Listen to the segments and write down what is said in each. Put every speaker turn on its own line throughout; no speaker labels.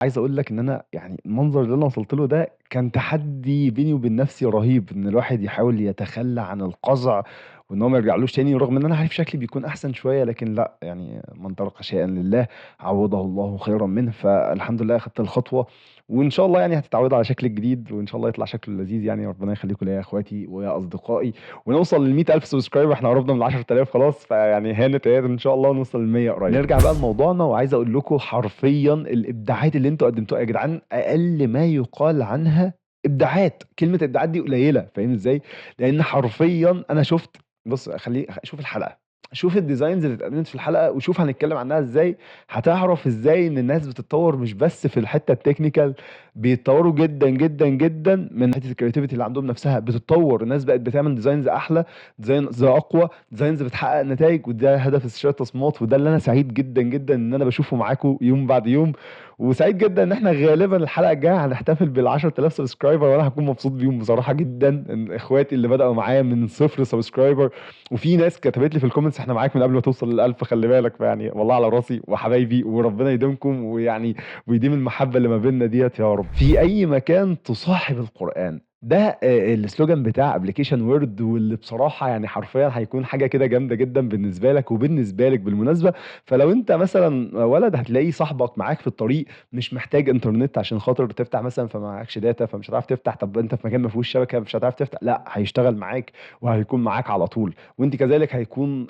عايز أقول لك إن أنا يعني المنظر اللي أنا وصلت له ده كان تحدي بيني وبين نفسي رهيب، إن الواحد يحاول يتخلى عن القزع وإن هو ما يرجعلوش تاني، رغم إن أنا عارف شكلي بيكون أحسن شوية، لكن لأ، يعني من ترك شيئًا لله عوّضه الله خيرًا منه، فالحمد لله أخدت الخطوة، وإن شاء الله يعني هتتعودوا على شكلي الجديد، وإن شاء الله يطلع شكله لذيذ يعني، ربنا يخليكم ليّا يا أخواتي ويا أصدقائي، ونوصل ل100,000 سبسكرايبر. إحنا قربنا من ال10,000 خلاص، فيعني هانت أهيّة إن شاء الله ونوصل ل100 قريب. نرجع بقى لموضوعنا، وعايز أقول لكم حرفيًا الإبداعات اللي أنتم قدمتوها يا جدعان أقل ما يُقال عنها إبداعات، كلمة إبداعات دي قليلة، فاهم إزاي؟ لإن حرفيًا أنا شُفت، بُص شوف الحلقة، شوف الdesigns اللي اتقدمت في الحلقة، وشوف هنتكلم عنها إزاي، هتعرف إزاي إن الناس بتتطور مش بس في الحتة الtechnical، بيتطوروا جدًا، جدًا، جدًا من حتة الcreativity اللي عندهم نفسها، بتتطور، الناس بقت بتعمل designs أحلى، designs أقوى، designs بتحقق نتايج، وده هدف استشارة التصميمات، وده اللي أنا سعيد جدًا، جدًا إن أنا باشوفه معاكم يوم بعد يوم، وسعيد جدًا إن إحنا غالبًا الحلقة الجاية هنحتفل بال10,000 سبسكرايبر، وأنا هاكون مبسوط بيهم بصراحة جدًا، إن إخواتي اللي بدأوا معايا من 0 سبسكرايبر، وفي ناس كتبت لي في الكومنتس إحنا معاك من قبل ما توصل ل1000 خلّي بالك، فيعني والله على راسي وحبايبي، وربنا يديمكم ويعني ويديم المحبة اللي ما بيننا ديّة يا رب. في أي مكان تصاحب القرآن، ده السلوجان بتاع application word، واللي بصراحة يعني حرفيًا هيكون حاجة كده جامدة جدًا بالنسبة لك وبالنسبة لِك بالمناسبة. فلو أنت مثلًا ولد هتلاقيه صاحبك معاك في الطريق، مش محتاج إنترنت عشان خاطر تفتح مثلًا، فمعاكش داتا فمش هتعرف تفتح، طب أنت في مكان ما فيهوش شبكة مش هتعرف تفتح، لأ هيشتغل معاك وهيكون معاك على طول، وأنتِ كذلك هيكون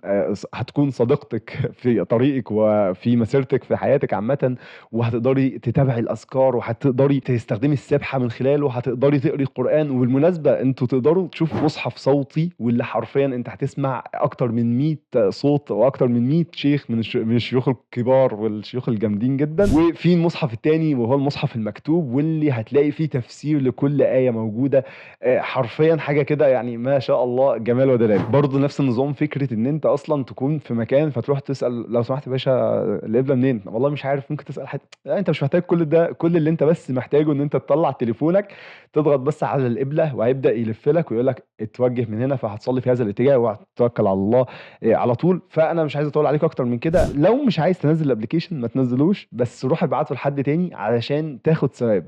هتكون صديقتِك في طريقِك وفي مسيرتِك في حياتِك عامةً، وهتقدري تتابعي الأذكار، وهتقدري تستخدمي السبحة من خلاله، هتقدري تقري القرآن، وبالمناسبة أنتم تقدروا تشوفوا مصحف صوتي، واللي حرفيًا أنت هتسمع أكتر من 100 صوت وأكتر من 100 شيخ من الشيوخ الكبار والشيوخ الجامدين جدًا، وفي المصحف التاني وهو المصحف المكتوب، واللي هتلاقي فيه تفسير لكل آية موجودة، حرفيًا حاجة كده يعني ما شاء الله جمال ودلال. برضه نفس النظام، فكرة إن أنت أصلًا تكون في مكان فتروح تسأل لو سمحت يا باشا القبلة منين؟ والله مش عارف، ممكن تسأل حد، لأ أنت مش محتاج كل ده، كل اللي أنت بس محتاجه إن أنت تطلّع تليفونك، تضغط بس على القبلة وهيبدأ يلف لك ويقول لك اتوجه من هنا، فهتصلي في هذا الاتجاه وهتتوكل على الله على طول. فأنا مش عايز أطوّل عليكم أكتر من كده، لو مش عايز تنزّل الapplication ما تنزّلوش، بس روح ابعته لحد تاني علشان تاخد ثواب،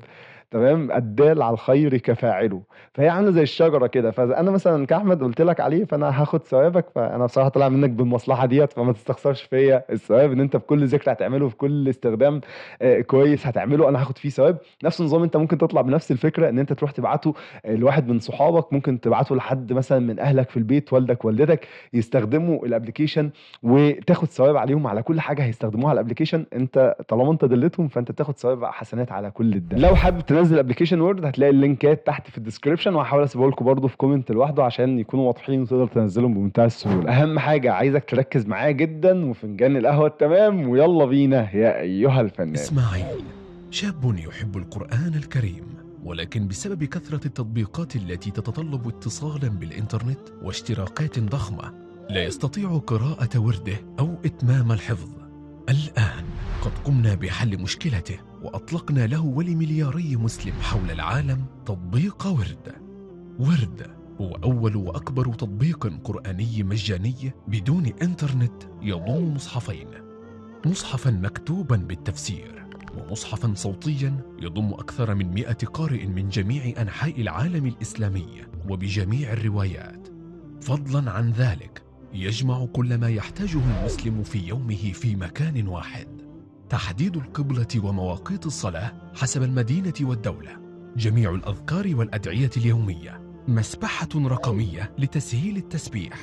تمام؟ الدال على الخير كفاعله. فهي عاملة زي الشجرة كده، فأنا مثلًا كأحمد قُلت لك عليه، فأنا هاخد ثوابك، فأنا بصراحة طالع منّك بالمصلحة ديّة، فما تستخسرش فيّا الثواب، إن أنت في كل ذكر هتعمله، في كل استخدام كويس هتعمله، أنا هاخد فيه ثواب. نفس النظام أنت ممكن تطلع بنفس الفكرة، إن أنت تروح تبعته لواحد من صحابك، ممكن تبعته لحد مثلًا من أهلك في البيت، والدك، والدتك، يستخدموا الapplication وتاخد ثواب عليهم على كل حاجة هيستخدموها على الapplication، أنت طالما أنت دلّيتهم فأنت بتاخد ثواب حسنات على كل ده. لو حابب تنزّل application word هتلاقي اللينكات تحت في الdescription، وهاحاول اسيبه لكم برضه في comment لوحده عشان يكونوا واضحين وتقدر تنزّلهم بمنتهى السهولة. أهم حاجة عايزك تركّز معايا جدًا وفنجان القهوة التمام، ويالّا بينا يا أيها الفنان.
إسماعيل شاب يحب القرآن الكريم، ولكن بسبب كثرة التطبيقات التي تتطلب اتصالا بالإنترنت واشتراكات ضخمة لا يستطيع قراءة ورده أو إتمام الحفظ. الآن قد قمنا بحل مشكلته، وأطلقنا له ولملياري مسلم حول العالم تطبيق ورد. ورد هو أول وأكبر تطبيق قرآني مجاني بدون إنترنت، يضم مصحفين: مصحفا مكتوبا بالتفسير، ومصحفا صوتيا يضم أكثر من 100 قارئ من جميع أنحاء العالم الإسلامي وبجميع الروايات. فضلا عن ذلك يجمع كل ما يحتاجه المسلم في يومه في مكان واحد: تحديد القبلة ومواقيت الصلاة حسب المدينة والدولة، جميع الأذكار والأدعية اليومية، مسبحة رقمية لتسهيل التسبيح،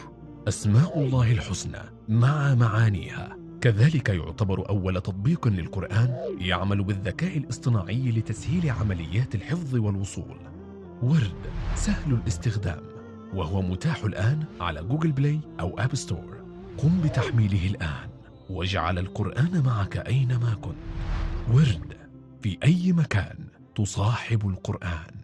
أسماء الله الحسنى مع معانيها. كذلك يعتبر أول تطبيق للقرآن يعمل بالذكاء الاصطناعي لتسهيل عمليات الحفظ والوصول. ورد سهل الاستخدام، وهو متاح الآن على جوجل بلاي أو آب ستور. قم بتحميله الآن واجعل القرآن معك أينما كنت. ورد، في أي مكان تصاحب القرآن.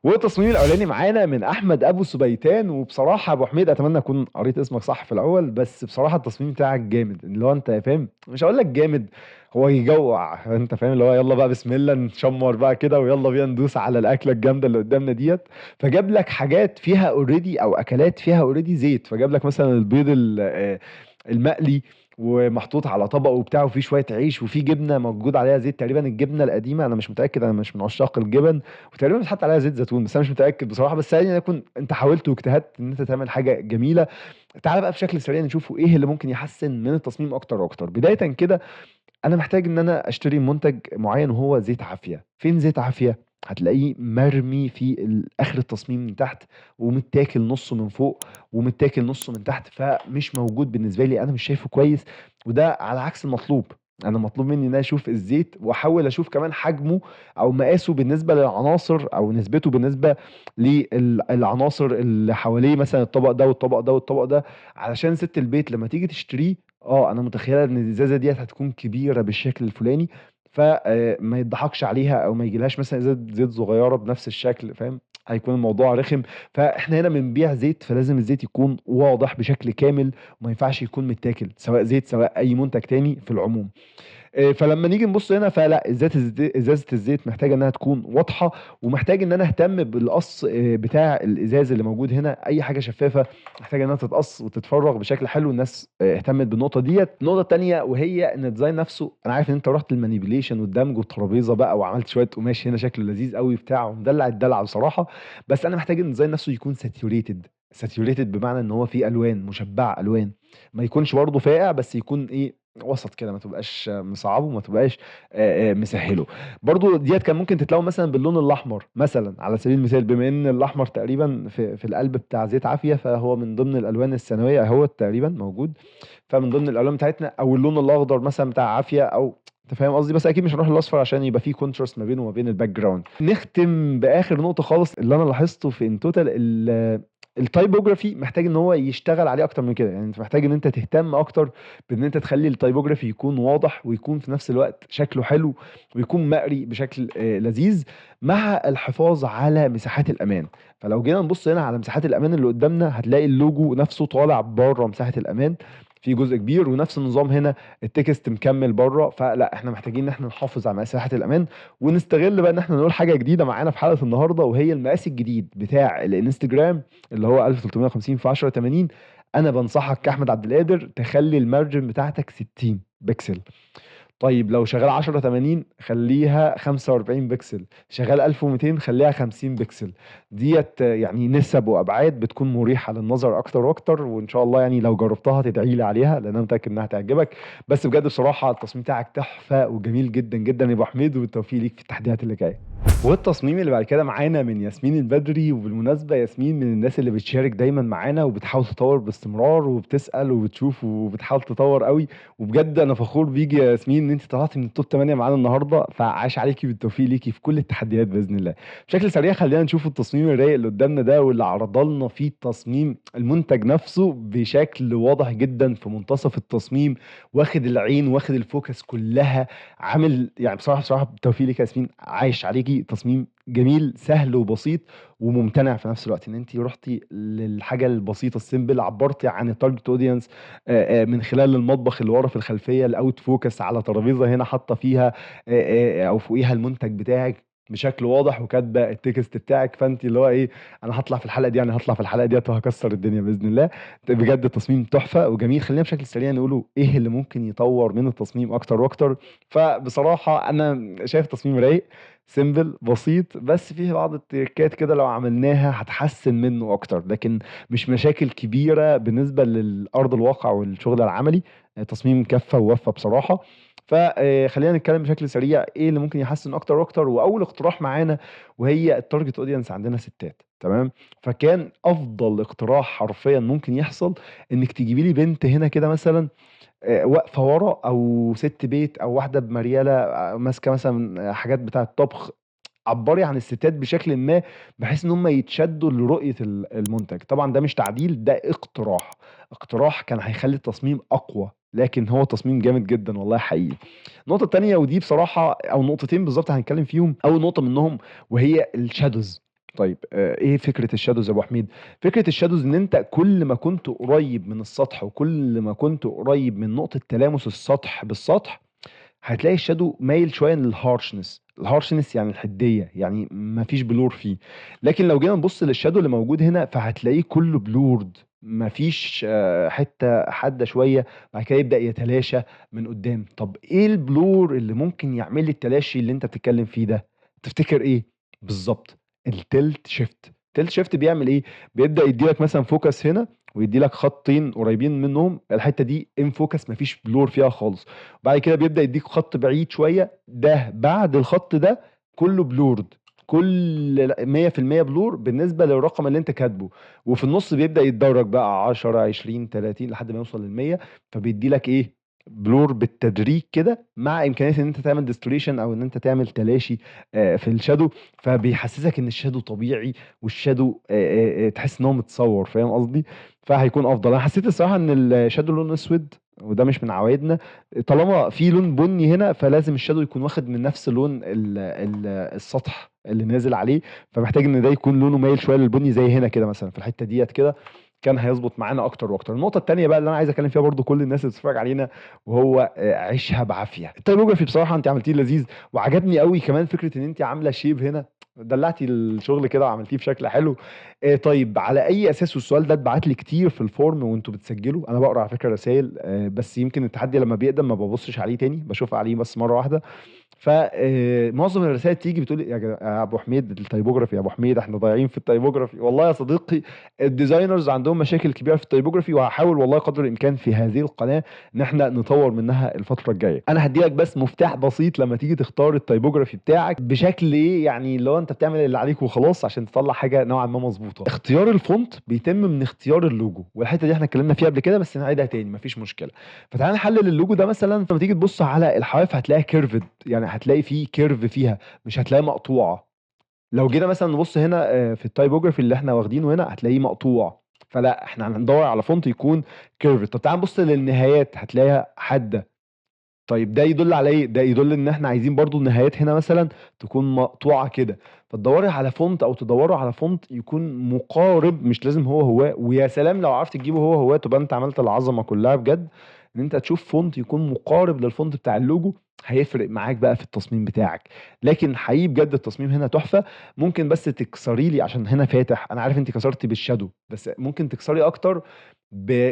والتصميم الأولاني معانا من أحمد أبو سبيتان، وبصراحة أبو حميد أتمنى أكون قريت اسمك صح في الأول، بس بصراحة التصميم بتاعك جامد، اللي هو أنت فاهم، مش هاقول لك جامد، هو يجوّع، أنت فاهم، اللي هو يالّا بقى بسم الله نشمّر بقى كده ويالّا بينا ندوس على الأكلة الجامدة اللي قدامنا ديّة، فجاب لك حاجات فيها already أو أكلات فيها already زيت، فجاب لك مثلًا البيض المقلي ومحطوط على طبق وبتاع، وفيه شويه عيش وفيه جبنه موجود عليها زيت، تقريبا الجبنه القديمه، انا مش متاكد، انا مش من عشاق الجبن، وتقريبا بتحط عليها زيت زيتون، بس انا مش متاكد بصراحه. بس يعني يكون انت حاولت واجتهدت ان انت تعمل حاجه جميله. تعال بقى بشكل سريع نشوفوا ايه اللي ممكن يحسن من التصميم اكتر واكتر. بدايه كده انا محتاج ان انا اشتري منتج معين وهو زيت عافيه. فين زيت عافيه؟ هتلاقيه مرمي في اخر التصميم من تحت، ومتاكل نصه من فوق ومتاكل نصه من تحت، فمش موجود بالنسبه لي، انا مش شايفه كويس، وده على عكس المطلوب. انا مطلوب مني ان انا اشوف الزيت واحاول اشوف كمان حجمه او مقاسه بالنسبه للعناصر، او نسبته بالنسبه للعناصر اللي حواليه، مثلا الطبق ده والطبق ده والطبق ده، علشان ست البيت لما تيجي تشتريه، انا متخيله ان الازازه ديت هتكون كبيره بالشكل الفلاني، فما يضحكش عليها او ما يجيلهاش مثلا ازازه زيت صغيره بنفس الشكل، فاهم؟ هيكون الموضوع رخم. فاحنا هنا بنبيع زيت، فلازم الزيت يكون واضح بشكل كامل، وما ينفعش يكون متاكل، سواء زيت سواء اي منتج تاني في العموم. فلما نيجي نبص هنا، فلا ازازه الزيت محتاجه انها تكون واضحه، ومحتاج ان انا اهتم بالقص بتاع الازاز اللي موجود هنا. اي حاجه شفافه محتاجه انها تتقص وتتفرغ بشكل حلو. الناس اهتمت بالنقطه ديت. النقطه التانيه وهي ان الديزاين نفسه، انا عارف ان انت رحت المانيبيليشن والدمج والترابيزه بقى، وعملت شويه قماش هنا شكله لذيذ قوي بتاع ومدلع الدلع بصراحه، بس انا محتاج ان الديزاين نفسه يكون ساتيوريتد بمعنى ان هو فيه الوان مشبعه الوان، ما يكونش برضه فاقع، بس يكون ايه، وسط كده، ما تبقاش مصعبه وما تبقاش مسهله. برضو ديت كان ممكن تتلون مثلا باللون الاحمر مثلا على سبيل المثال، بما ان الاحمر تقريبا في القلب بتاع زيت عافيه، فهو من ضمن الالوان الثانويه اهو تقريبا موجود، فمن ضمن الالوان بتاعتنا. او اللون الاخضر مثلا بتاع عافيه، او انت فاهم قصدي، بس اكيد مش هنروح للاصفر عشان يبقى فيه كونتراست ما بينه وما بين الباك جراوند. نختم باخر نقطه خالص، اللي انا لاحظته في ان توتال التايبوجرافي محتاج ان هو يشتغل عليه اكتر من كده. يعني انت محتاج ان انت تهتم اكتر بان انت تخلي التايبوجرافي يكون واضح، ويكون في نفس الوقت شكله حلو، ويكون مقري بشكل لذيذ، مع الحفاظ على مساحات الامان. فلو جينا نبص هنا على مساحات الامان اللي قدامنا، هتلاقي اللوجو نفسه طالع بره مساحة الامان في جزء كبير، ونفس النظام هنا التكست مكمل بره. فلا، احنا محتاجين ان احنا نحافظ على مساحة الامان، ونستغل بقى ان احنا نقول حاجة جديدة معانا في حلقة النهاردة، وهي المقاس الجديد بتاع الانستجرام اللي هو 1350 في 1080. انا بنصحك كاحمد عبد القادر تخلي المارجن بتاعتك 60 بكسل. طيب لو شغال 1080 خليها 45 بكسل، شغال 1200 خليها 50 بكسل. ديت يعني نسب وابعاد بتكون مريحه للنظر اكتر واكتر، وان شاء الله يعني لو جربتها تدعي لي عليها، لان انا متاكد انها تعجبك. بس بجد بصراحه التصميم بتاعك تحفه وجميل جدا جدا يا ابو حميد، والتوفيق ليك في التحديات اللي جايه. والتصميم اللي بعد كده معانا من ياسمين البدري. وبالمناسبة ياسمين من الناس اللي بتشارك دايما معانا، وبتحاول تطور باستمرار، وبتسأل وبتشوف وبتحاول تطور قوي. وبجد انا فخور بيكي يا ياسمين ان انت طلعتي من التوب 8 معانا النهارده، فعاش عليكي بالتوفيق ليكي في كل التحديات باذن الله. بشكل سريع خلينا نشوف التصميم الرايق اللي قدامنا ده، واللي عرض لنا فيه تصميم المنتج نفسه بشكل واضح جدا في منتصف التصميم، واخد العين واخد الفوكس كلها، عامل يعني بصراحه بالتوفيق ليك يا ياسمين، عايش عليكي. تصميم جميل سهل وبسيط وممتنع في نفس الوقت، ان انت رحتي للحاجه البسيطه السيمبل، عبرتي عن التارجت اودينس من خلال المطبخ اللي ورا في الخلفيه، الاوت فوكس على ترابيزه هنا حاطه فيها او فوقيها المنتج بتاعك بشكل واضح، وكاتبه التكست بتاعك. فانت اللي هو ايه، انا هطلع في الحلقه دي، انا هطلع في الحلقه ديت وهكسر الدنيا باذن الله. بجد التصميم تحفه وجميل. خلينا بشكل سريع نقوله ايه اللي ممكن يطور من التصميم اكتر واكتر. فبصراحه انا شايف تصميم رايق سيمبل بسيط، بس فيه بعض التريكات كده لو عملناها هتحسن منه اكتر، لكن مش مشاكل كبيره بالنسبه للارض الواقع والشغل العملي. تصميم كفه ووفى بصراحه. فخلينا نتكلم بشكل سريع ايه اللي ممكن يحسن اكتر واكتر. واول اقتراح معانا وهي التارجت اودينس عندنا ستات، تمام؟ فكان افضل اقتراح حرفيا ممكن يحصل انك تجيبي لي بنت هنا كده مثلا واقفه ورا، او ست بيت، او واحده بمرياله ماسكه مثلا حاجات بتاعه طبخ. عبري عن الستات بشكل ما، بحيث ان هم يتشدوا لرؤيه المنتج. طبعا ده مش تعديل، ده اقتراح كان هيخلي التصميم اقوى، لكن هو تصميم جامد جدا والله حقيقي. النقطه التانيه ودي بصراحه، او نقطتين بالظبط هنتكلم فيهم. اول نقطه منهم وهي الشادوز. طيب ايه فكره الشادوز يا ابو حميد؟ فكره الشادوز ان انت كل ما كنت قريب من السطح، وكل ما كنت قريب من نقطه تلامس السطح بالسطح، هتلاقي الشادو مايل شويه للهارشنس. الهارشنس يعني الحديه، يعني ما فيش بلور فيه. لكن لو جينا نبص للشادو اللي موجود هنا، فهتلاقيه كله بلورد، ما فيش حتة حادة شوية، بعد كده يبدأ يتلاشى من قدّام. طب إيه الblur اللي ممكن يعمل لي التلاشي اللي أنت بتتكلم فيه ده؟ تفتكر إيه؟ بالضبط، الtilt shift. الtilt shift بيعمل إيه؟ بيبدأ يدّي لك مثلًا focus هنا، ويدّي لك خطين قريبين منهم، الحتة دي in focus ما فيش blur فيها خالص، وبعد كده بيبدأ يدّيك خط بعيد شوية، ده بعد الخط ده كلّه blurred، كل 100% blur بالنسبة للرقم اللي أنت كاتبه، وفي النُص بيبدأ يتدرج بقى 10، 20، 30 لحد ما يوصل لل100، فبيدّي لك إيه، blur بالتدريج كده، مع إمكانية إن أنت تعمل distillation أو إن أنت تعمل تلاشي في الshadow، فبيحسسك إن الshadow طبيعي، والshadow تحس إن هو متصوّر، فاهم قصدي؟ فهيكون أفضل. أنا حسيت الصراحة إن الshadow لونه أسود، وده مش من عوايدنا، طالما في لون بني هنا فلازم الshadow يكون واخد من نفس لون السطح اللي نازل عليه، فمحتاج إن ده يكون لونه مايل شوية للبني زي هنا كده مثلًا، في الحتة ديّة كده كان هيضبط معانا أكتر وأكتر. النقطة التانية بقى اللي أنا عايز أتكلم فيها برضه كل الناس اللي بتتفرج علينا، وهو عيشها بعافية. الtypography بصراحة أنتِ عملتيه لذيذ، وعجبني أوي كمان فكرة إن أنتِ عاملة shape هنا، دلّعتِ الشغل كده وعملتيه بشكل حلو. طيب على أي أساس، والسؤال ده اتبعت لي كتير في الform وأنتم بتسجلوا، أنا باقرا على فكرة رسايل، بس يمكن التحدي لمّا بيقدم ما بابُصّش عليه تاني، باشوف عليه بس مرّة واحدة. ف معظم الرسايل تيجي بتقول لي: يا أبو حميد الtypography، يا أبو حميد إحنا ضايعين في الtypography. والله يا صديقي الdesigners عندهم مشاكل كبيرة في الtypography، وهاحاول والله قدر الإمكان في هذه القناة إن إحنا نطوّر منها الفترة الجاية. أنا هادّي لك بس مفتاح بسيط لمّا تيجي تختار الtypography بتاعك بشكل إيه، يعني اللي هو أنت بتعمل اللي عليك وخلاص عشان تطلّع حاجة نوعًا ما مضبوطة. اختيار الfont بيتم من اختيار اللوجو، والحتة دي إحنا اتكلمنا فيها قبل كده بس نعيدها تاني ما فيش مشكلة. فتعالَ نحلل اللوجو ده مثلًا، لمّا تيجي تبُص على الحواف هتلاقيها curved، يعني هتلاقي في curve فيها، مش هتلاقيها مقطوعة. لو جينا مثلًا نبُص هنا في الtypography اللي إحنا واخدينه هنا هتلاقيه مقطوع، فلأ إحنا هندوّر على font يكون curved. طب تعالَ نبُص للنهايات هتلاقيها حادة. طيب ده يدل على إيه؟ ده يدل إن إحنا عايزين برضه النهايات هنا مثلًا تكون مقطوعة كده، فتدوّري على font أو تدوّروا على font يكون مقارب، مش لازم هو، ويا سلام لو عرفت تجيبه هو، تبقى أنت عملت العظمة كلّها بجد، إن أنت تشوف font يكون مقارب للfont بتاع اللوجو، هيفرق معاك بقى في التصميم بتاعك. لكن حقيقي بجد التصميم هنا تحفة. ممكن بس تكسري لي عشان هنا فاتح، أنا عارف أنتِ كسرتِ بالshadow، بس ممكن تكسري أكتر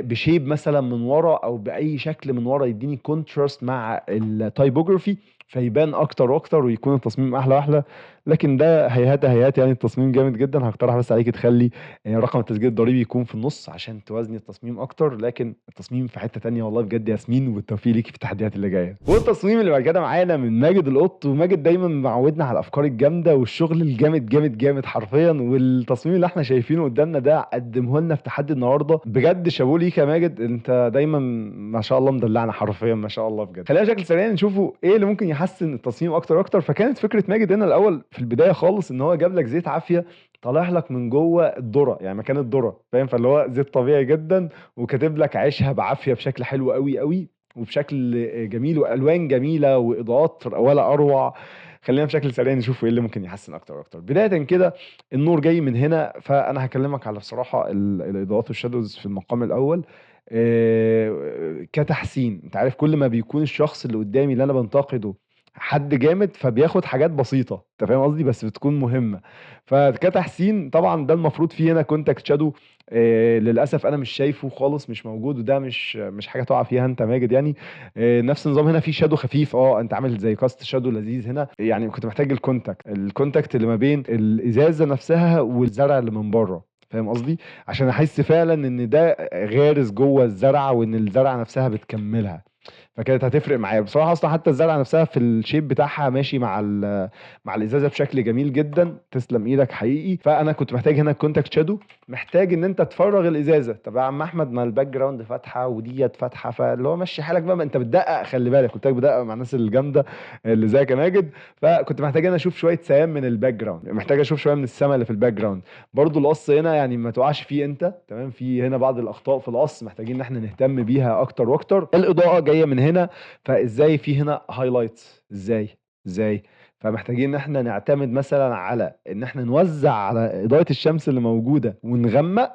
بshape مثلًا من ورا، أو بأي شكل من ورا يدّيني contrast مع الtypography، فيبان أكتر وأكتر ويكون التصميم أحلى وأحلى. لكن ده هيهات هيهات، يعني التصميم جامد جدًا. هاقترح بس عليكِ تخلّي رقم التسجيل الضريبي يكون في النُص عشان توازني التصميم أكتر، لكن التصميم في حتّة تانية والله بجد يا ياسمين، وبالتوفيق ليكِ في التحديات اللي جاية. والتصميم اللي بعد كده معانا من ماجد القط، وماجد دايمًا معوّدنا على الأفكار الجامدة والشغل الجامد، جامد، جامد حرفيًا، والتصميم اللي إحنا شايفينه قدّامنا ده قدّمه لنا في تحدي النهارده، بجد شابوه ليك يا ماجد، أنت دايمًا ما شاء الله مدلّعنا حرفيًا ما شاء الله بجد. خلّينا بشكل سريع نشوفوا إيه اللي ممكن يحسّن التصميم أكتر وأكتر. فكانت فكرة ماجد هنا الأول في البداية خالص إن هو جاب لك زيت عافية طالع لك من جوّه الذرة، يعني مكان الذرة، فاهم؟ فاللي هو زيت طبيعي جدًا، وكاتب لك عيشها بعافية بشكل حلو أوي، أوي، وبشكل جميل، وألوان جميلة وإضاءات ولا أروع. خلّينا بشكل سريع نشوف إيه اللي ممكن يحسّن أكتر وأكتر. بدايةً كده النور جاي من هنا، فأنا هاكلمك على بصراحة الإضاءات والshadows في المقام الأول. كتحسين، أنت عارف كل ما بيكون الشخص اللي قدّامي اللي أنا بانتقده حد جامد، فبياخد حاجات بسيطة، أنت فاهم قصدي، بس بتكون مهمة. فكتحسين طبعًا ده المفروض فيه هنا contact shadow، للأسف أنا مش شايفه خالص، مش موجود، وده مش حاجة تُقع فيها أنت ماجد يعني. نفس النظام هنا في shadow خفيف، أنت عامل زي cast shadow لذيذ هنا، يعني كنت محتاج الcontact اللي ما بين الإزازة نفسها والزرع اللي من برّه، فاهم قصدي؟ عشان أحس فعلًا إن ده غارس جوّه الزرعة، وإن الزرعة نفسها بتكمّلها. فكانت هتفرق معايا. بصراحة أصلًا حتى الزرعة نفسها في الshape بتاعها ماشي مع الإزازة بشكل جميل جدًا، تسلم إيدك حقيقي. فأنا كنت محتاج هنا contact shadow، محتاج إن أنت تفرّغ الإزازة. طب يا عم أحمد ما الbackground فاتحة وديّة فاتحة، فاللي هو مشّي حالك بقى، ما أنت بتدقق، خلّي بالك قُلت لك بادقق مع الناس الجامدة اللي زيك يا ماجد. فكنت محتاج هنا أشوف شوية سيان من الbackground، محتاج أشوف شوية من السما اللي في الbackground. برضه القص هنا يعني ما تقعش فيه أنت، تمام، في هنا بعض الأخطاء في القص محتاجين إن إحنا نهتم بيها أكتر وأكتر. الإضاءة جاية من هنا، فإزاي في هنا highlights، إزاي؟ فمحتاجين إن إحنا نعتمد مثلًا على إن إحنا نوزّع على إضاءة الشمس اللي موجودة ونغمّق،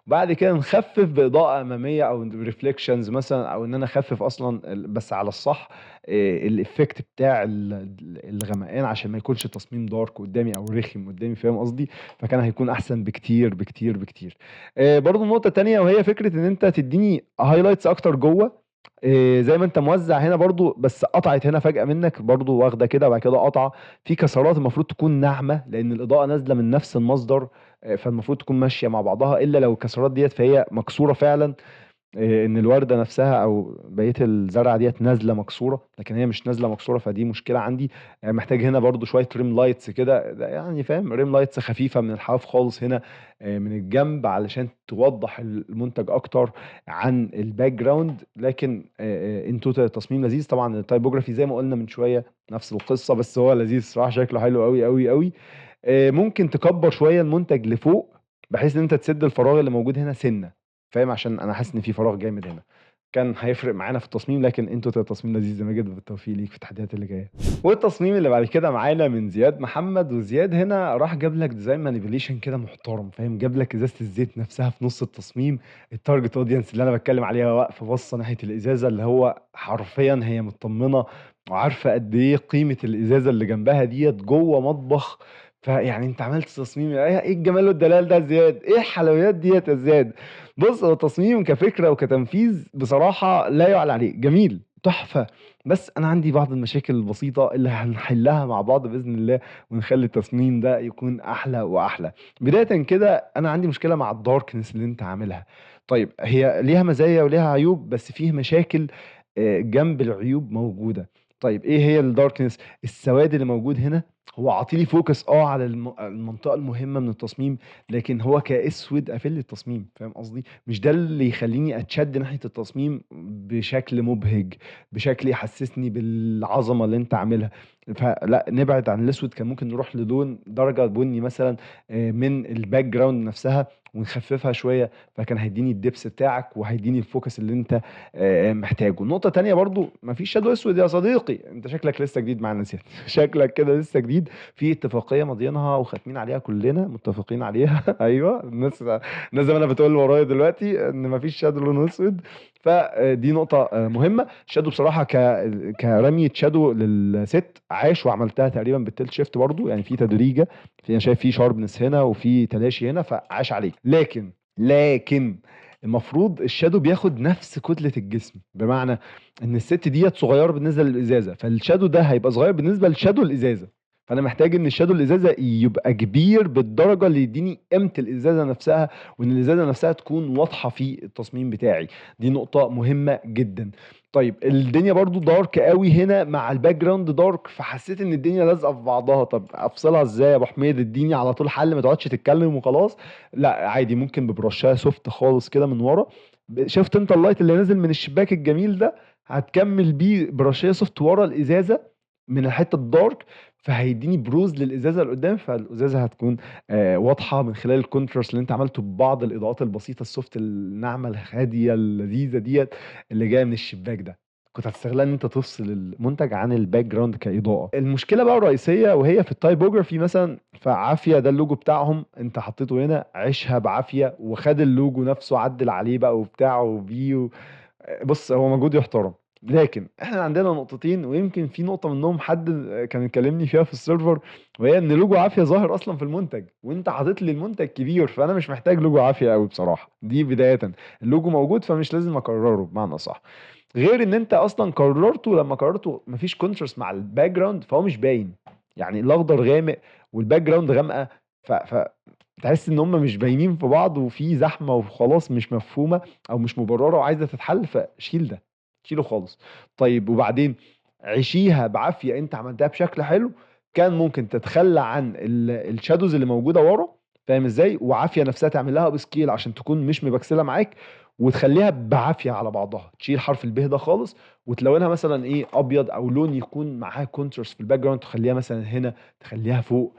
وبعد كده نخفف باضاءه اماميه او ريفليكشنز مثلا، او ان انا اخفف اصلا بس على الصح الايفكت بتاع الغمقان عشان ما يكونش التصميم دارك قدامي او رخم قدامي، فاهم قصدي؟ فكان هيكون احسن بكتير بكتير بكتير. برضو نقطه تانية، وهي فكره ان انت تديني هايلايتس اكتر جوه. زي ما انت موزع هنا برضو، بس قطعت هنا فجأة منك برضو، واخدة كده وبعد كده قطعة في كسرات المفروض تكون ناعمة لأن الإضاءة نازلة من نفس المصدر. فالمفروض تكون ماشية مع بعضها، إلا لو الكسرات ديت فهي مكسورة فعلا. ان الورده نفسها او بقيه الزرعه ديت نازله مكسوره، لكن هي مش نازله مكسوره، فدي مشكله عندي. محتاج هنا برضو شويه ريم لايتس كده، يعني فاهم، ريم لايتس خفيفه من الحواف خالص هنا من الجنب علشان توضح المنتج اكتر عن الباك جراوند. لكن انتو تصميم لذيذ طبعا. التايبوجرافي زي ما قلنا من شويه نفس القصه، بس هو لذيذ صراحه، شكله حلو قوي قوي قوي. ممكن تكبر شويه المنتج لفوق بحيث ان انت تسد الفراغ اللي موجود هنا سنه، فاهم؟ عشان انا حاسس ان في فراغ جامد هنا، كان هيفرق معانا في التصميم. لكن انتوا تصميم لذيذ زي ما جدا، بالتوفيق ليك في التحديات اللي جايه. والتصميم اللي بعد كده معانا من زياد محمد. وزياد هنا راح جاب لك ديزاين مانيبيوليشن كده محترم، فاهم؟ جاب لك ازازه الزيت نفسها في نص التصميم. التارجت اودينس اللي انا بتكلم عليها واقفه باصه ناحيه الازازه، اللي هو حرفيا هي مطمنه وعارفه قد ايه قيمه الازازه اللي جنبها ديت جوه مطبخ. فيعني انت عملت تصميم، ايه الجمال والدلال ده يا زياد؟ ايه الحلويات ديت يا زياد؟ بص، هو تصميم كفكره وكتنفيذ بصراحه لا يعلى عليه، جميل تحفه. بس انا عندي بعض المشاكل البسيطه اللي هنحلها مع بعض باذن الله، ونخلي التصميم ده يكون احلى واحلى. بدايه كده انا عندي مشكله مع الداركنس اللي انت عاملها. طيب هي ليها مزايا وليها عيوب، بس فيه مشاكل جنب العيوب موجوده. طيب ايه هي الداركنس؟ السواد اللي موجود هنا هو عاطيلي فوكس على المنطقه المهمه من التصميم، لكن هو كاسود قافل لي التصميم، فاهم قصدي؟ مش ده اللي يخليني اتشد ناحيه التصميم بشكل مبهج، بشكل يحسسني بالعظمه اللي انت عاملها. فلا، نبعد عن الاسود، كان ممكن نروح للون درجه بني مثلا من الباك جراوند نفسها ونخففها شويه، فكان هيديني الدبس بتاعك وهيديني الفوكس اللي انت محتاجه. نقطه تانية برضو، مفيش شادو اسود يا صديقي، انت شكلك لسه جديد معانا نسيت. شكلك كده لسه جديد. في اتفاقيه ماضيينها وختمين عليها كلنا متفقين عليها. ايوه، الناس زي ما انا بتقول ورايا دلوقتي ان مفيش شادو لونه اسود. فدي نقطة مهمة. شادو بصراحة كرمية شادو للست عاش، وعملتها تقريبا بالتلت شيفت برضو، يعني في تدريجة، انا شايف في شاربنس هنا وفي تلاشي هنا، فعاش عليه. لكن المفروض الشادو بياخد نفس كتلة الجسم، بمعنى ان الست ديت صغيرة بالنسبة للإزازة، فالشادو ده هيبقى صغير بالنسبة لشادو الإزازة. فانا محتاج ان الشادو الازازه يبقى كبير بالدرجه اللي يديني قيمه الازازه نفسها، وان الازازه نفسها تكون واضحه في التصميم بتاعي. دي نقطه مهمه جدا. طيب الدنيا برضو دارك قوي هنا مع الباك جراوند دارك، فحسيت ان الدنيا لازقه في بعضها. طب افصلها ازاي يا ابو حميد؟ اديني على طول حل، ما تقعدش تتكلم وخلاص. لا عادي، ممكن ببرشايه سوفت خالص كده من ورا. شفت انت اللايت اللي نازل من الشباك الجميل ده؟ هتكمل بيه برشايه سوفت ورا الازازه من الحته الدارك، فهيديني بروز للازازه اللي قدام، فالازازه هتكون واضحه من خلال الكونتراست اللي انت عملته ببعض الاضاءات البسيطه السوفت الناعمه الهاديه اللذيذه ديت اللي جايه من الشباك ده. كنت هتستغلها ان انت تفصل المنتج عن الباك جراوند كاضاءه. المشكله بقى الرئيسيه وهي في التايبوجرافي مثلا، فعافيه ده اللوجو بتاعهم انت حطيته هنا، عيشها بعافيه وخد اللوجو نفسه عدل عليه بقى وبتاع وبيه. بص، هو مجهود يحترم، لكن احنا عندنا نقطتين، ويمكن في نقطة منهم حد كان يكلمني فيها في السيرفر، وهي ان لوجو عافية ظاهر اصلا في المنتج، وانت حاطط لي المنتج كبير، فانا مش محتاج لوجو عافية قوي بصراحة. دي بداية، اللوجو موجود فمش لازم اكرره بمعنى صح. غير ان انت اصلا قررته، لما قررته مفيش كونتراست مع الباك جراوند، فهو مش باين. يعني الاخضر غامق والباك جراوند غامقة، تحس ان هم مش باينين في بعض، وفي زحمه وخلاص مش مفهومه او مش مبرره وعايزه تتحل، فشيل ده، شيله خالص. طيب وبعدين عيشيها بعافيه، انت عملتها بشكل حلو، كان ممكن تتخلى عن الشادوز اللي موجوده ورا، فاهم ازاي؟ وعافيه نفسها تعمل لها بسكيل عشان تكون مش مبكسله معاك، وتخليها بعافيه على بعضها، تشيل حرف الب ده خالص، وتلونها مثلا ايه ابيض، او لون يكون معاها كونتراست في الباك جراوند، تخليها مثلا هنا، تخليها فوق.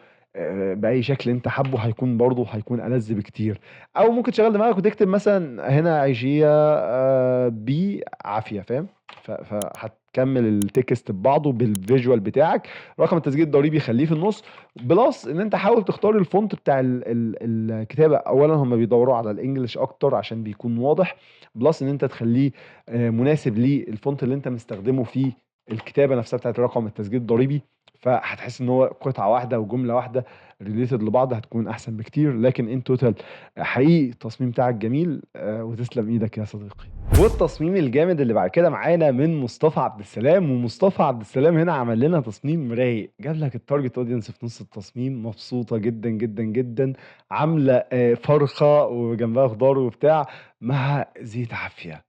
بأي شكل أنت حابه هيكون برضه هيكون ألذ بكتير. أو ممكن تشغّل دماغك وتكتب مثلًا هنا عيشيّة بعافية فاهم؟ فهتكمّل الtext ببعضه بالvisual بتاعك، رقم التسجيل الضريبي خلّيه في النُص، plus إن أنت حاول تختار الfont بتاع الكتابة. أولًا هم بيدوّروا على الEnglish أكتر عشان بيكون واضح، plus إن أنت تخلّيه مناسب للfont اللي أنت مستخدمه في الكتابة نفسها بتاعة رقم التسجيل الضريبي، فهتحس إن هو قطعة واحدة وجملة واحدة related لبعض، هتكون أحسن بكتير. لكن in total حقيقي التصميم بتاعك جميل وتسلم إيدك يا صديقي. والتصميم الجامد اللي بعد كده معانا من مصطفى عبد السلام، ومصطفى عبد السلام هنا عمل لنا تصميم رايق، جاب لك الtarget audience في نُص التصميم مبسوطة جدًا، جدًا، جدًا، عاملة فرخة وجنبها خضار وبتاع مع زيت عافية.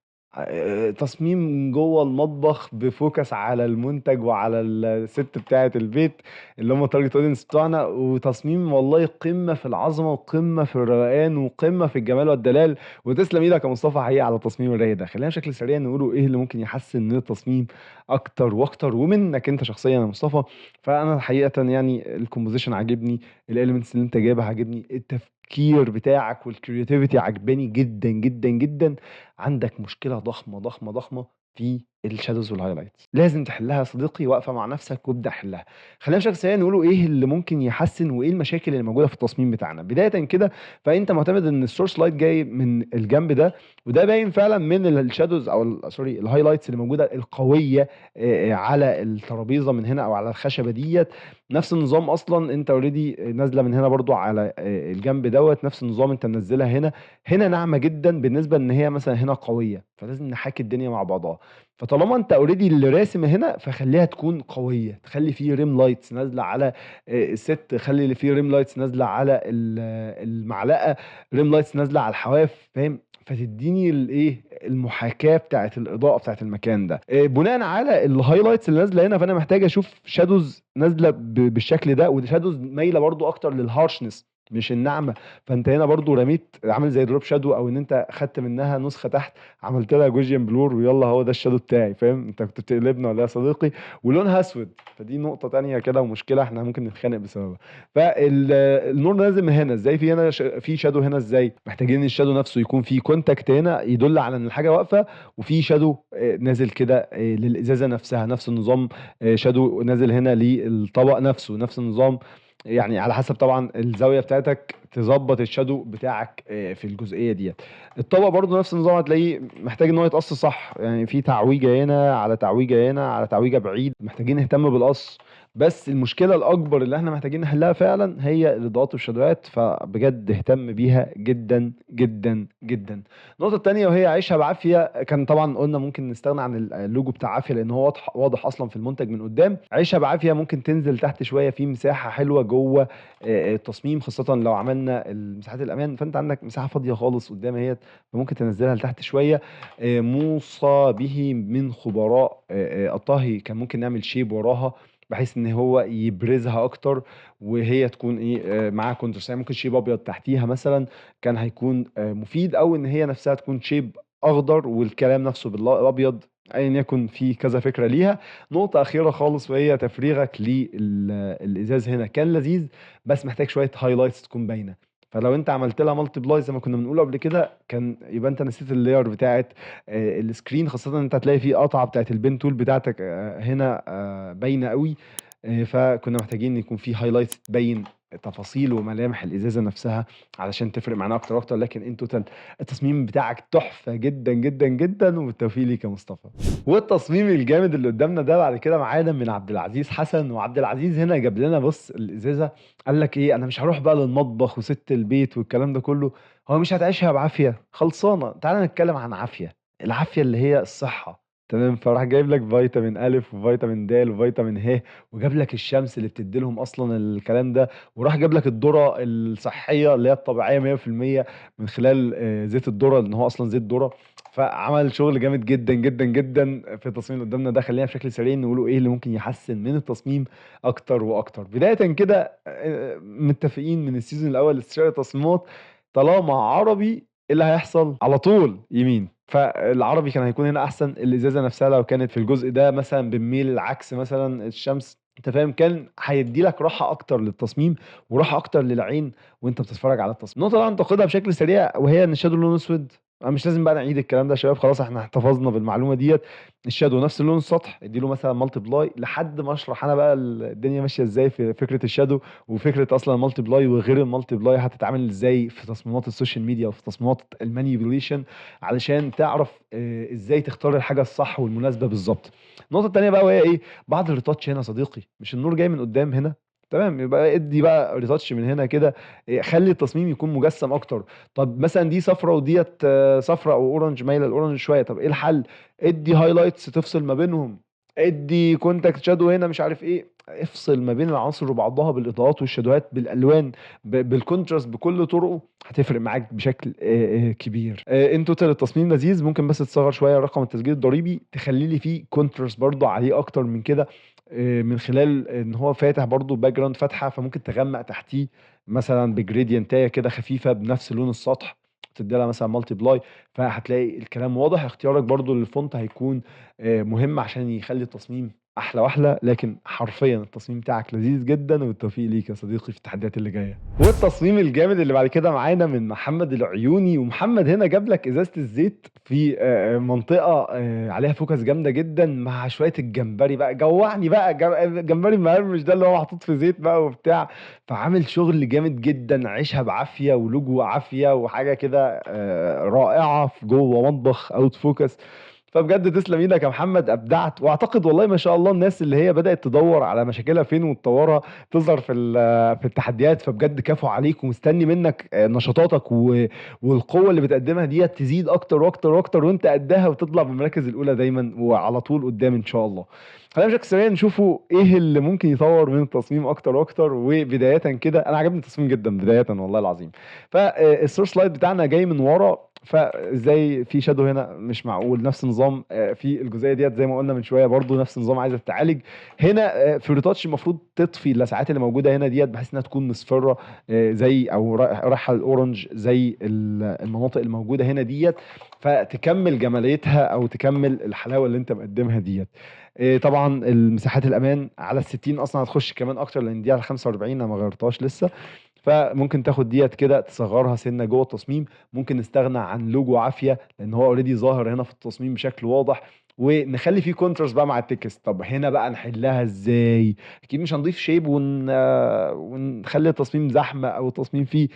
تصميم جوّه المطبخ بfocus على المنتج وعلى الست بتاعة البيت اللي هم الtarget audience بتوعنا، وتصميم والله قمة في العظمة وقمة في الروقان وقمة في الجمال والدلال. وتسلم إيدك يا مصطفى حقيقي على التصميم الرايق ده. خلّينا بشكل سريع نقولوا إيه اللي ممكن يحسّن من التصميم أكتر وأكتر ومنّك أنت شخصيًا يا مصطفى. فأنا حقيقةً يعني الcomposition عاجبني، الelements اللي أنت جايبها عاجبني، التفكير بتاعك والcreativity عاجباني جدًا، جدًا، جدًا. عندك مشكلة ضخمة، ضخمة، ضخمة في الshadows والhighlights، لازم تحلّها يا صديقي، واقفة مع نفسك وابدأ حلّها. خلّينا بشكل سريع نقولوا إيه اللي ممكن يحسّن وإيه المشاكل اللي موجودة في التصميم بتاعنا. بدايةً كده فأنت معتمد إن الsource light جاي من الجنب ده، وده باين فعلًا من الshadows أو sorry الhighlights اللي موجودة القوية على الترابيزة من هنا أو على الخشبة ديّة. نفس النظام أصلًا أنت already نازلة من هنا برضه على الجنب دوّة، نفس النظام أنت منزّلها هنا. هنا ناعمة جدًا بالنسبة إن هي مثلًا هنا قوية، فلازم نحاكي الدنيا مع بعضها. فطالما أنت already اللي راسم هنا، فخلّيها تكون قوية، تخلّي في rim lights نازلة على الست، خلّي اللي في rim lights نازلة على المعلقة، rim lights نازلة على الحواف، فاهم؟ فتدّيني الإيه، المحاكاة بتاعة الإضاءة بتاعة المكان ده. بناءً على الhighlights اللي نازلة هنا، فأنا محتاج أشوف shadows نازلة بالشكل ده، وshadows مايلة برضه أكتر للharshness مش الناعمة. فأنت هنا برضه رميت عامل زي drop shadow أو إن أنت خدت منها نسخة تحت، عملت لها Gaussian blur ويالّا هو ده الshadow بتاعي، فاهم؟ أنت كنت بتقلبنا والّا إيه يا صديقي؟ ولونها أسود، فدي نقطة تانية كده ومشكلة إحنا ممكن نتخانق بسببها. النور نازل من هنا إزاي، في هنا في shadow هنا إزاي؟ محتاجين الshadow نفسه يكون في contact هنا يدل على إن الحاجة واقفة، وفي shadow نازل كده للإزازة نفسها، نفس النظام shadow نازل هنا للطبق نفسه، نفس النظام. يعني على حسب طبعًا الزاوية بتاعتك تضبّط الshadow بتاعك في الجزئية ديّة. الطبق برضه نفس النظام هتلاقيه محتاج إن هو يتقص صح، يعني في تعويجة هنا، على تعويجة هنا، على تعويجة بعيد، محتاجين نهتم بالقص. بس المشكلة الأكبر اللي إحنا محتاجين نحلها فعلًا هي الإضاءات والشادوهات، فبجد اهتم بيها جدًا، جدًا، جدًا. النقطة التانية وهي عيشها بعافية، كان طبعًا قُلنا ممكن نستغنى عن اللوجو بتاع عافية لإن هو واضح أصلًا في المنتج من قدّام. عيشها بعافية ممكن تنزل تحت شوية في مساحة حلوة جوّه التصميم، خاصةً لو عملنا مساحات الأمان، فأنت عندك مساحة فاضية خالص قدّام أهيّة، فممكن تنزّلها لتحت شوية. موصى به من خبراء الطهي، كان ممكن نعمل shape وراها بحيث إن هو يبرزها أكتر، وهي تكون إيه، معاها contrast، يعني ممكن shape أبيض تحتيها مثلًا كان هيكون مفيد، أو إن هي نفسها تكون shape أخضر والكلام نفسه أبيض، أيًا يكن في كذا فكرة ليها. نقطة أخيرة خالص وهي تفريغك الإزاز هنا كان لذيذ، بس محتاج شوية highlights تكون باينة. فلو أنت عملت لها multiply زي ما كنا بنقول قبل كده، كان يبقى أنت نسيت الlayer بتاعة الscreen، خاصةً إن أنت هتلاقي في قطعة بتاعة الpen tool بتاعتك هنا باينة أوي. فكنا محتاجين إن يكون في highlights تبين تفاصيل وملامح الإزازة نفسها علشان تفرق معانا أكتر وأكتر. لكن in total التصميم بتاعك تحفة جدًا، جدًا، جدًا، وبالتوفيق ليك يا مصطفى. والتصميم الجامد اللي قدامنا ده بعد كده معانا من عبد العزيز حسن، وعبد العزيز هنا جاب لنا بُص الإزازة، قال لك إيه، أنا مش هاروح بقى للمطبخ وست البيت والكلام ده كله، هو مش هتعيشها بعافية، خلصانة، تعالَ نتكلم عن عافية، العافية اللي هي الصحة، تمام. فراح جايب لك فيتامين أ وفيتامين د وفيتامين ه، وجاب لك الشمس اللي بتدّي لهم أصلًا الكلام ده، وراح جاب لك الذرة الصحية اللي هي الطبيعية 100% من خلال زيت الذرة، لأن هو أصلًا زيت ذرة. فعمل شغل جامد جدًا، جدًا، جدًا في التصميم اللي قدامنا ده. خلّينا بشكل سريع نقولوا إيه اللي ممكن يحسّن من التصميم أكتر وأكتر. بدايةً كده متفقين من السيزون الأول لاستشارة التصميمات، طالما عربي إيه اللي هيحصل؟ على طول يمين. فالعربي كان هيكون هنا أحسن، الإزازة نفسها لو كانت في الجزء ده مثلًا بنميل عكس مثلًا الشمس، أنت فاهم؟ كان هيدّي لك راحة أكتر للتصميم، وراحة أكتر للعين وأنت بتتفرّج على التصميم. النقطة اللي أنا هانتقدها بشكل سريع وهي إن الشادو لونه أسود. أنا مش لازم بقى نعيد الكلام ده يا شباب، خلاص إحنا احتفظنا بالمعلومة ديّة. الشادو نفس لون السطح، ادّي له مثلًا multiply لحد ما أشرح أنا بقى الدنيا ماشية إزاي في فكرة الشادو، وفكرة أصلًا الmultiply وغير الmultiply هتتعامل إزاي في تصميمات السوشيال ميديا وفي تصميمات الmanipulation علشان تعرف إزاي تختار الحاجة الصح والمناسبة بالضبط. النقطة التانية بقى وهي إيه، بعد الretouch هنا يا صديقي، مش النور جاي من قدّام هنا، تمام، يبقى ادّي بقى retouch من هنا كده، خلّي التصميم يكون مجسّم أكتر. طب مثلًا دي صفرا وديّة صفرا أو orange مايلة لorange شوية، طب إيه الحل؟ ادّي highlights تفصل ما بينهم، ادّي contact shadow هنا مش عارف إيه، افصل ما بين العناصر وبعضها بالإضاءات والشادوهات بالألوان بالcontrast بكل طرقه، هتفرق معاك بشكل كبير. in total التصميم لذيذ، ممكن بس تصغّر شوية رقم التسجيل الضريبي، تخلّي لي فيه contrast برضه عليه أكتر من كده، من خلال إن هو فاتح برضه background فاتحة، فممكن تغمّق تحتيه مثلًا بجريدينتاية كده خفيفة بنفس لون السطح، تدّي لها مثلًا multiply، فهتلاقي الكلام واضح. اختيارك برضه للfont هيكون مهم عشان يخلّي التصميم أحلى وأحلى، لكن حرفيًا التصميم بتاعك لذيذ جدًا، والتوفيق ليك يا صديقي في التحديات اللي جاية. والتصميم الجامد اللي بعد كده معانا من محمد العيوني، ومحمد هنا جاب لك إزازة الزيت في منطقة عليها فوكس جامدة جدًا مع شوية الجمبري بقى، جوّعني بقى الجمبري المقرمش ده اللي هو محطوط في زيت بقى وبتاع، فعامل شغل جامد جدًا، عيشها بعافية ولوجو عافية وحاجة كده رائعة في جوّه مطبخ out focus. فبجد تسلم إيدك يا محمد، أبدعت. وأعتقد والله ما شاء الله الناس اللي هي بدأت تدوّر على مشاكلها فين وتطوّرها تظهر في التحديات، فبجد كافو عليك، ومستني منك نشاطاتك والقوة اللي بتقدّمها ديّة تزيد أكتر وأكتر وأكتر، وأنت قدّها وتطلع بالمراكز الأولى دايمًا وعلى طول قدّام إن شاء الله. خلّينا بشكل سريع نشوفوا إيه اللي ممكن يطوّر من التصميم أكتر وأكتر. وبدايةً كده أنا عجبني التصميم جدًا بدايةً والله العظيم. الsource light بتاعنا جاي من ورا، فإزاي في shadow هنا مش معقول، نفس النظام في الجزئية ديّة زي ما قُلنا من شوية برضه نفس النظام عايزة تتعالج. هنا في الretouch المفروض تطفي اللسعات اللي موجودة هنا ديّة بحيث إنها تكون مصفرة زي أو رايحة للorange زي المناطق الموجودة هنا ديّة، فتكمّل جماليتها أو تكمّل الحلاوة اللي أنت مقدّمها ديّة. طبعًا المساحات الأمان على ال60 أصلًا هتخش كمان أكتر لإن دي على ال45 أنا ما غيّرتهاش لسه، فممكن تاخد ديّة كده تصغّرها سِنّة جوّه التصميم. ممكن نستغنى عن لوجو عافية لإن هو already ظاهر هنا في التصميم بشكل واضح، ونخلّي في contrast بقى مع الtext. طب هنا بقى نحلّها إزاي؟ أكيد مش هنضيف shape ونخلّي التصميم زحمة أو التصميم فيه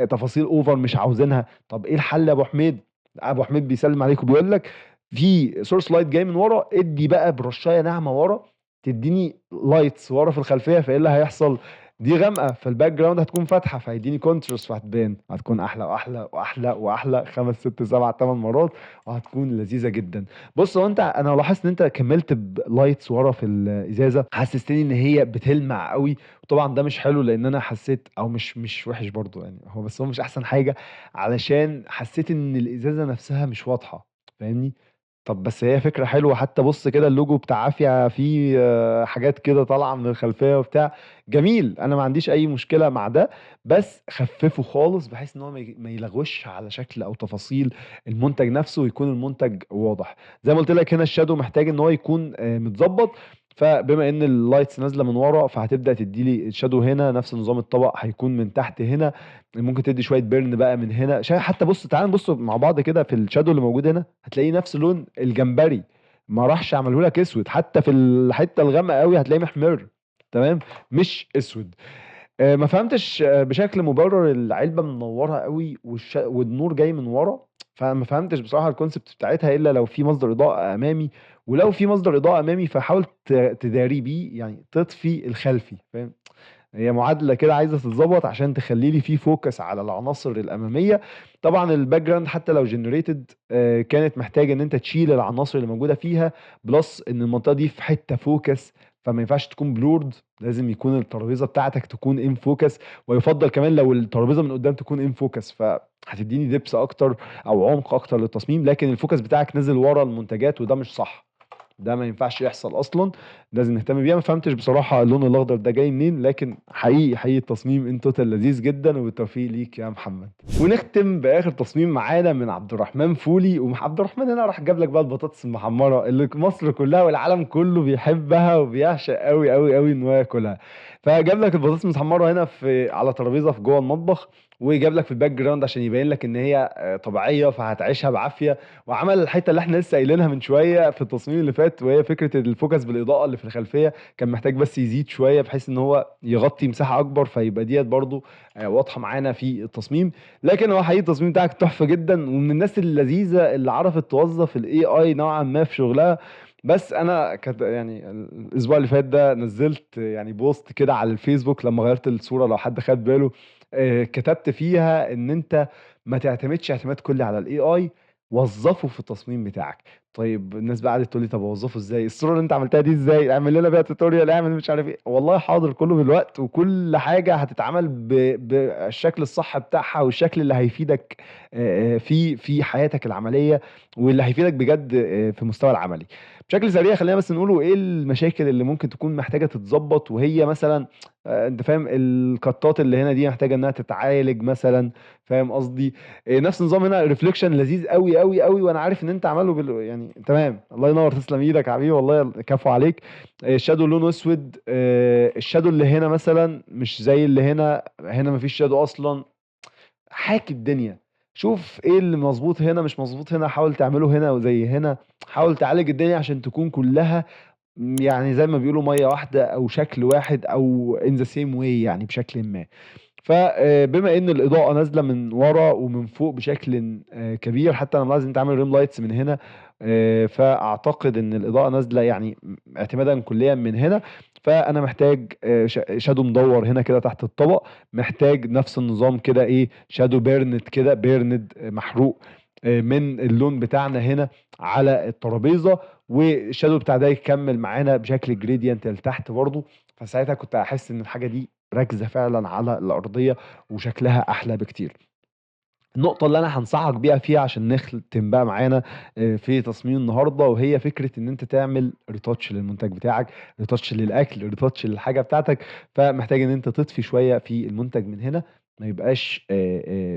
تفاصيل over مش عاوزينها. طب إيه الحل يا أبو حميد؟ أبو حميد بيسلّم عليك وبيقول لك في source light جاي من ورا، ادّي بقى برشّاية ناعمة ورا تدّيني lights ورا في الخلفية، فإيه اللي هيحصل؟ دي غامقة فالback ground هتكون فاتحة فهيدّيني contrast فهتبان، هتكون أحلى وأحلى وأحلى وأحلى 5، 6، 7، 8 مرات، وهتكون لذيذة جدًا. بُص هو أنا لاحظت إن أنت كمّلت بlights ورا في الإزازة، حسّستني إن هي بتلمع أوي، وطبعًا ده مش حلو لإن أنا حسّيت أو مش وِحِش برضه يعني، بس هو مش أحسن حاجة علشان حسّيت إن الإزازة نفسها مش واضحة، فاهمني؟ طب بس هي فكرة حلوة، حتى بُص كده اللوجو بتاع عافية فيه حاجات كده طالعة من الخلفية وبتاع، جميل، أنا ما عنديش أي مشكلة مع ده، بس خفّفه خالص بحيث إن هو ما يلغوش على شكل أو تفاصيل المنتج نفسه ويكون المنتج واضح. زي ما قُلت لك هنا الshadow محتاج إن هو يكون متضبّط، فبما إن الlights نازلة من ورا فهتبدأ تدّي لي الshadow هنا نفس نظام الطبق هيكون من تحت هنا، ممكن تدّي شوية burn بقى من هنا، حتى بُص تعالَ نبُص مع بعض كده في الshadow اللي موجود هنا، هتلاقيه نفس لون الجمبري، ما راحش عمله لك أسود، حتى في الحتة الغامقة أوي هتلاقيه محمر، تمام، مش أسود. ما فهمتش بشكل مبرر العلبة منوّرة أوي والنور جاي من ورا، فما فهمتش بصراحة الconcept بتاعتها إلا لو في مصدر إضاءة أمامي، ولو في مصدر إضاءة أمامي فحاول تداريه بيه، يعني تطفي الخلفي، فاهم؟ هي معادلة كده عايزة تتضبط عشان تخلّي لي في focus على العناصر الأمامية. طبعًا الbackground حتى لو generated كانت محتاجة إن أنت تشيل العناصر اللي موجودة فيها plus إن المنطقة دي في حتة focus فما ينفعش تكون blurred، لازم يكون الترابيزة بتاعتك تكون in focus، ويُفضّل كمان لو الترابيزة من قدّام تكون in focus فهتدّيني depth أكتر أو عمق أكتر للتصميم، لكن الfocus بتاعك نازل ورا المنتجات وده مش صح. ده ما ينفعش يحصل أصلًا، لازم نهتم بيها. ما فهمتش بصراحة اللون الأخضر ده جاي منين، لكن حقيقي، حقيقي التصميم in total لذيذ جدًا، وبالتوفيق ليك يا محمد. ونختم بآخر تصميم معانا من عبد الرحمن فولي، عبد الرحمن هنا راح جاب لك بقى البطاطس المحمرة اللي مصر كلها والعالم كله بيحبها وبيعشق أوي، أوي، أوي إن هو ياكلها. فجاب لك البطاطس المحمرة هنا على ترابيزة في جوه المطبخ، وجاب لك في الباك جراوند عشان يبين لك ان هي طبيعيه، فهتعيشها بعافيه. وعمل الحته اللي احنا لسه قايلينها من شويه في التصميم اللي فات، وهي فكره الفوكس بالاضاءه اللي في الخلفيه، كان محتاج بس يزيد شويه بحيث ان هو يغطي مساحه اكبر، فيبقى ديت برضو واضحه معانا في التصميم. لكن هو حقيقي التصميم بتاعك تحفه جدا، ومن الناس اللذيذه اللي عرفت توظف الاي اي نوعا ما في شغلها. بس انا كانت يعني الاسبوع اللي فات ده نزلت يعني بوست كده على الفيسبوك لما غيرت الصوره، لو حد خد باله، كتبت فيها ان انت ما تعتمدش اعتماد كلي على الاي اي، وظفه في التصميم بتاعك. طيب الناس بقى قعدت تقول لي طب اوظفه ازاي؟ الصوره اللي انت عملتها دي ازاي؟ اعمل لنا بيها توتوريال، اعمل مش عارف ايه. والله حاضر، كله بالوقت، وكل حاجه هتتعمل بالشكل الصح بتاعها، والشكل اللي هيفيدك في حياتك العمليه، واللي هيفيدك بجد في المستوى العملي. بشكل سريع خلينا بس نقوله ايه المشاكل اللي ممكن تكون محتاجه تتظبط، وهي مثلا انت فاهم القطات اللي هنا دي محتاجه انها تتعالج مثلا، فاهم قصدي؟ نفس النظام هنا ريفليكشن لذيذ قوي قوي قوي، وانا عارف ان انت عامله يعني تمام، الله ينور، تسلم ايدك يا حبيبي والله، كفو عليك. الشادو لونه اسود، الشادو اللي هنا مثلا مش زي اللي هنا، هنا مفيش شادو اصلا. حاكي الدنيا، شوف ايه اللي مظبوط هنا مش مظبوط هنا، حاول تعمله هنا وزي هنا. حاول تعالج الدنيا عشان تكون كلها يعني زي ما بيقولوا ميه واحده، او شكل واحد، او in the same way يعني بشكل ما. فبما ان الاضاءه نازله من ورا ومن فوق بشكل كبير، حتى انا لازم تعمل ريم لايتس من هنا، فاعتقد ان الاضاءه نازله يعني اعتمادا كليا من هنا. فانا محتاج شادو مدور هنا كده تحت الطبق، محتاج نفس النظام كده ايه، شادو بيرند كده، بيرند محروق من اللون بتاعنا هنا على الترابيزه، والشادو بتاع ده يكمل معانا بشكل جريدينت لتحت برضو. فساعتها كنت هحس ان الحاجه دي راكزه فعلا على الارضيه وشكلها احلى بكتير. النقطة اللي أنا هانصحك بيها فيها عشان نختم بقى معانا في تصميم النهارده، وهي فكرة إن أنت تعمل ريتاتش للمنتج بتاعك، ريتاتش للأكل، ريتاتش للحاجة بتاعتك. فمحتاج إن أنت تطفي شوية في المنتج من هنا، ما يبقاش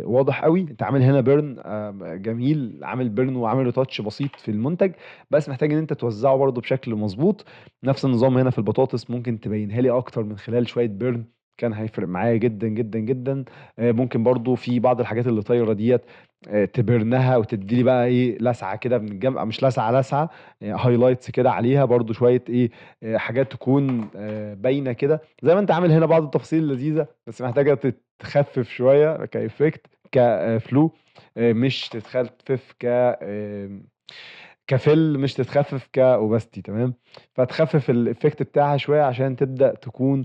واضح قوي. أنت عامل هنا بيرن جميل، عامل بيرن وعامل ريتاتش بسيط في المنتج، بس محتاج إن أنت توزعه برضه بشكل مظبوط. نفس النظام هنا في البطاطس، ممكن تبينها لي أكتر من خلال شوية بيرن، كان هيفرق معايا جدا جدا جدا. ممكن برضو في بعض الحاجات اللي طايره ديت تبرنها وتدي لي بقى ايه لسعه كده من الجنب، مش لسعه لسعه، هايلايتس كده عليها برضو شويه ايه، حاجات تكون باينه كده زي ما انت عامل هنا، بعض التفاصيل اللذيذه بس محتاجه تتخفف شويه كافكت كفلو، مش تتخفف كفل، مش تتخفف كاوباستي، تمام. فتخفف الافكت بتاعها شويه عشان تبدا تكون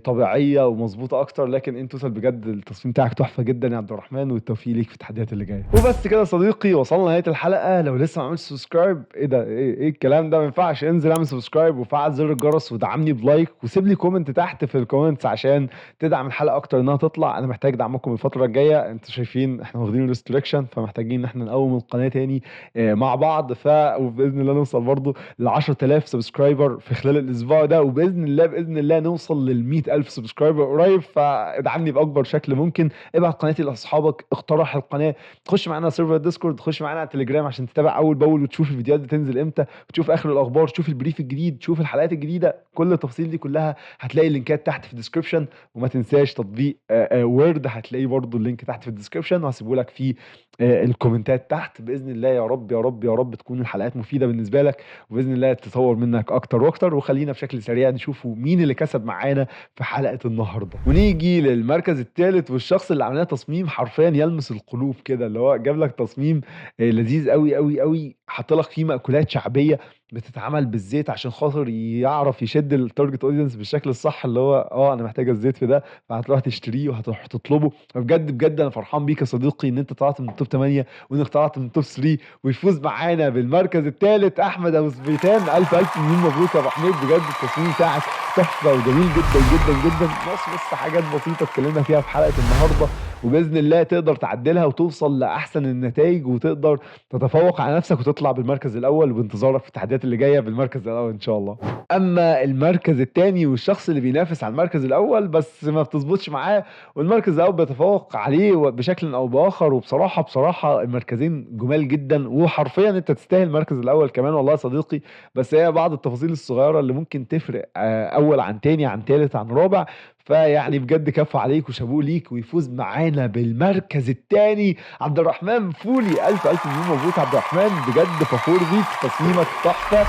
طبيعيه ومظبوطه اكتر. لكن انت توصل بجد التصميم بتاعك تحفه جدا يا عبد الرحمن، والتوفيق ليك في التحديات اللي جايه. وبس كده يا صديقي، وصلنا لنهايه الحلقه. لو لسه ما عملتش سبسكرايب، ايه ده؟ ايه الكلام ده؟ ما ينفعش. انزل اعمل سبسكرايب وفعل زر الجرس ودعمني بلايك، وسيب لي كومنت تحت في الكومنتس عشان تدعم الحلقه اكتر انها تطلع. انا محتاج دعمكم الفتره الجايه، انتوا شايفين احنا واخدين ريستريكشن، فمحتاجين ان احنا نقوم القناه تاني مع بعض. وباذن الله نوصل برضو ل 10000 سبسكرايبر في خلال الاسبوع ده، وباذن الله باذن الله نوصل لل 100000 سبسكرايبر قريب. فادعمني باكبر شكل ممكن، ابعت قناتي لاصحابك، اقترح القناه، تخش معانا سيرفر ديسكورد، تخش معانا على التليجرام عشان تتابع اول باول وتشوف الفيديوهات دي تنزل امتى، وتشوف اخر الاخبار، تشوف البريف الجديد، تشوف الحلقات الجديده. كل التفاصيل دي كلها هتلاقي اللينكات تحت في الديسكربشن. وما تنساش تطبيق وورد، هتلاقيه برضو اللينك تحت في الديسكربشن، وهسيبه لك في الكومنتات تحت. باذن الله يا رب يا رب يا رب تكون الحلقات مفيده بالنسبه لك، وباذن الله تطور منك اكتر واكتر. وخلينا بشكل سريع نشوفوا مين اللي كسب معانا في حلقه النهارده، ونيجي للمركز الثالث، والشخص اللي عملنا تصميم حرفيا يلمس القلوب كده، اللي هو جاب لك تصميم لذيذ قوي قوي قوي، حط لك فيه مأكولات شعبيه بتتعمل بالزيت عشان خاطر يعرف يشد التارجت اودينس بالشكل الصح، اللي هو انا محتاج الزيت في ده، فهتروح تشتريه وهتروح تطلبه. فبجد بجد انا فرحان بيك يا صديقي ان انت طلعت من التوب 8 وانك طلعت من التوب 3، ويفوز معانا بالمركز الثالث احمد ابو سبيتان. الف الف مليون مبروك يا ابو حميد، بجد التصميم بتاعك تحفه وجميل جدا جدا جدا. ناقص بس حاجات بسيطه اتكلمنا فيها في حلقه النهارده، وباذن الله تقدر تعدلها وتوصل لاحسن النتائج، وتقدر تتفوق على نفسك وتطلع بالمركز الاول، وبانتظارك في التحديات اللي جايه بالمركز الاول ان شاء الله. اما المركز الثاني والشخص اللي بينافس على المركز الاول بس ما بتظبطش معاه، والمركز الاول بيتفوق عليه بشكل او باخر، وبصراحه المركزين جمال جدا، وحرفيا انت تستاهل المركز الاول كمان والله يا صديقي. بس هي بعض التفاصيل الصغيره اللي ممكن تفرق اول عن تاني عن تالت عن رابع. فيعني بجد كفو عليك وشابوه ليك، ويفوز معانا بالمركز الثاني عبد الرحمن فولي. الف الف مليون مبروك عبد الرحمن، بجد فخور بيك، تصميمك تحفه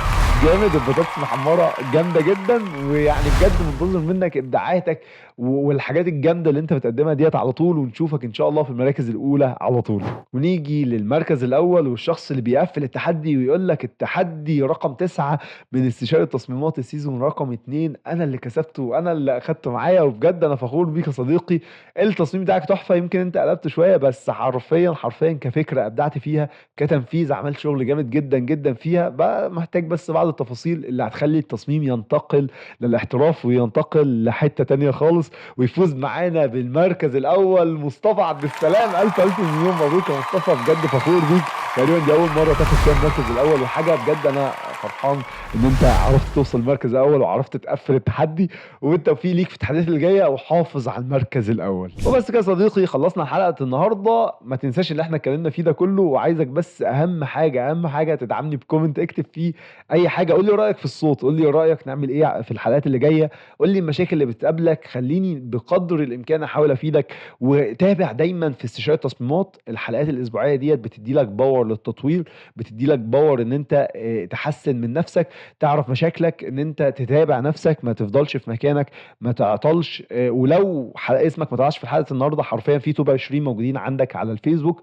جامد، البطاطس محمره جامده جدا، ويعني بجد منتظر منك ابداعاتك والحاجات الجامده اللي انت بتقدمها ديت على طول، ونشوفك ان شاء الله في المراكز الاولى على طول. ونيجي للمركز الاول والشخص اللي بيقفل التحدي ويقول لك التحدي رقم 9 من استشارة تصميمات السيزون رقم 2، انا اللي كسبته وانا اللي اخدته معايا، وبجد انا فخور بيك يا صديقي. التصميم بتاعك تحفه، يمكن انت قلبت شويه بس حرفيا كفكره ابدعت فيها، كتنفيذ عملت شغل جامد جدا جدا فيها، بقى محتاج بس بعض التفاصيل اللي هتخلي التصميم ينتقل للاحتراف وينتقل لحته تانيه خالص. ويفوز معانا بالمركز الاول مصطفى عبد السلام. الف الف مليون مبروك يا مصطفى، بجد فخور بيك، تقريبا دي اول مره تاخد فيها المركز الاول، وحاجه بجد انا فرحان ان انت عرفت توصل المركز الاول وعرفت تقفل التحدي، والتوفيق ليك في التحديات اللي جايه، وحافظ على المركز الاول. وبس كده يا صديقي، خلصنا حلقه النهارده. ما تنساش اللي احنا اتكلمنا فيه ده كله، وعايزك بس اهم حاجه تدعمني بكومنت، اكتب فيه اي حاجه، قول لي رايك في الصوت، قول لي رايك نعمل ايه في الحلقات اللي جايه، قول لي المشاكل اللي بتقابلك، خليني بقدر الامكان احاول افيدك. وتابع دايما في استشاره تصميمات، الحلقات الاسبوعيه ديت بتدي لك باور للتطوير، بتدي لك باور ان انت تحسن من نفسك، تعرف مشاكلك، ان انت تتابع نفسك، ما تفضلش في مكانك، ما تعطلش. ولو اسمك ما طلعش في حلقه النهارده، حرفيا في توب 20 موجودين عندك على الفيسبوك،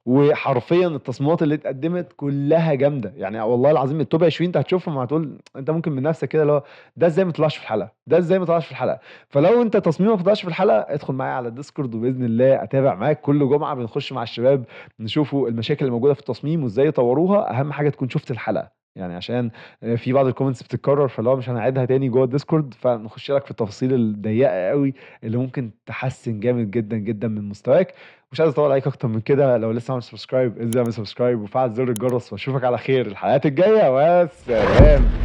وحرفيا التصميمات اللي اتقدمت كلها جامده، يعني والله العظيم التوب 20 انت هتشوفهم هتقول انت ممكن من نفسك كده، لو ده ازاي ما طلعش في الحلقه، ده ازاي ما طلعش في الحلقه. فلو انت تصميمك ما طلعش في الحلقه، ادخل معايا على الديسكورد، وباذن الله اتابع معاك كل جمعه، بنخش مع الشباب نشوفوا المشاكل اللي موجوده في التصميم وازاي يطوروها. اهم حاجه تكون شفت الحلقه، يعني عشان في بعض الكومنتس بتتكرر، فلو مش هنعيدها تاني جوه الديسكورد، فنخش لك في التفاصيل الضيقه قوي اللي ممكن تحسن جامد جدا جدا من مستواك. مش عايز اطول عليك اكتر من كده، لو لسه عامل سبسكرايب انزل اعمل سبسكرايب وفعل زر الجرس، واشوفك على خير الحلقات الجايه، والسلام.